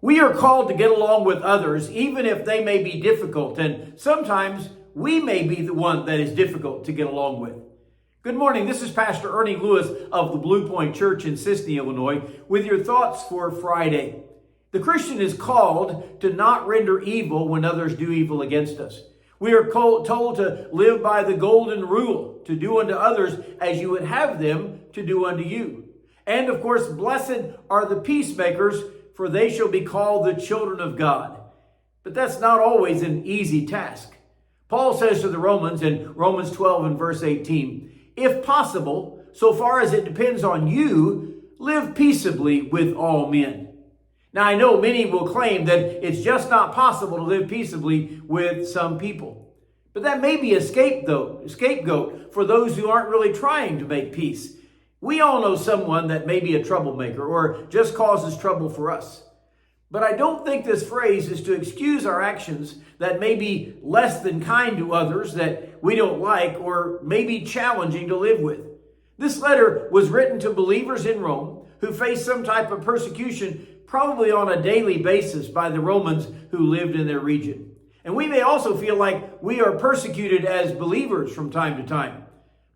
We are called to get along with others, even if they may be difficult, and sometimes we may be the one that is difficult to get along with. Good morning. This is Pastor Ernie Lewis of the Blue Point Church in Sisney, Illinois, with your thoughts for Friday. The Christian is called to not render evil when others do evil against us. We are told to live by the golden rule, to do unto others as you would have them to do unto you. And of course, blessed are the peacemakers, for they shall be called the children of God. But that's not always an easy task. Paul says to the Romans in Romans 12 and verse 18, if possible, so far as it depends on you, live peaceably with all men. Now, I know many will claim that it's just not possible to live peaceably with some people. But that may be a scapegoat for those who aren't really trying to make peace. We all know someone that may be a troublemaker or just causes trouble for us. But I don't think this phrase is to excuse our actions that may be less than kind to others that we don't like or may be challenging to live with. This letter was written to believers in Rome who faced some type of persecution probably on a daily basis by the Romans who lived in their region. And we may also feel like we are persecuted as believers from time to time.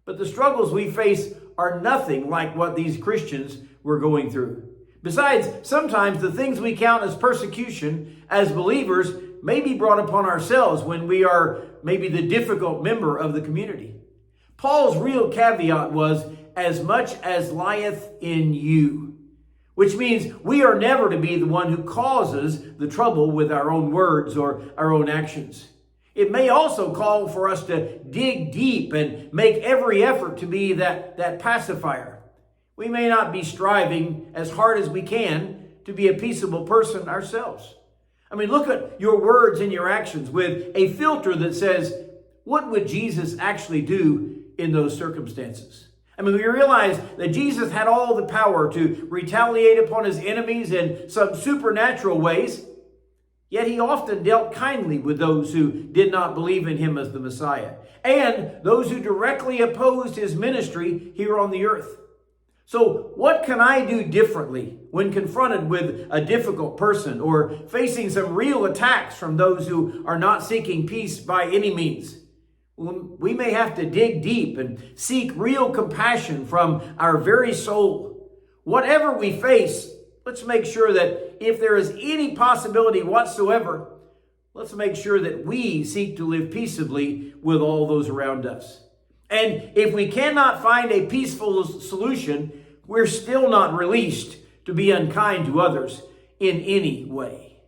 But the struggles we face are nothing like what these Christians were going through. Besides, sometimes the things we count as persecution as believers may be brought upon ourselves when we are maybe the difficult member of the community. Paul's real caveat was, as much as lieth in you, which means we are never to be the one who causes the trouble with our own words or our own actions. It may also call for us to dig deep and make every effort to be that pacifier. We may not be striving as hard as we can to be a peaceable person ourselves. I mean, look at your words and your actions with a filter that says, what would Jesus actually do in those circumstances? I mean, we realize that Jesus had all the power to retaliate upon his enemies in some supernatural ways. Yet he often dealt kindly with those who did not believe in him as the Messiah, and those who directly opposed his ministry here on the earth. So what can I do differently when confronted with a difficult person or facing some real attacks from those who are not seeking peace by any means? We may have to dig deep and seek real compassion from our very soul. Whatever we face, let's make sure that if there is any possibility whatsoever, let's make sure that we seek to live peaceably with all those around us. And if we cannot find a peaceful solution, we're still not released to be unkind to others in any way.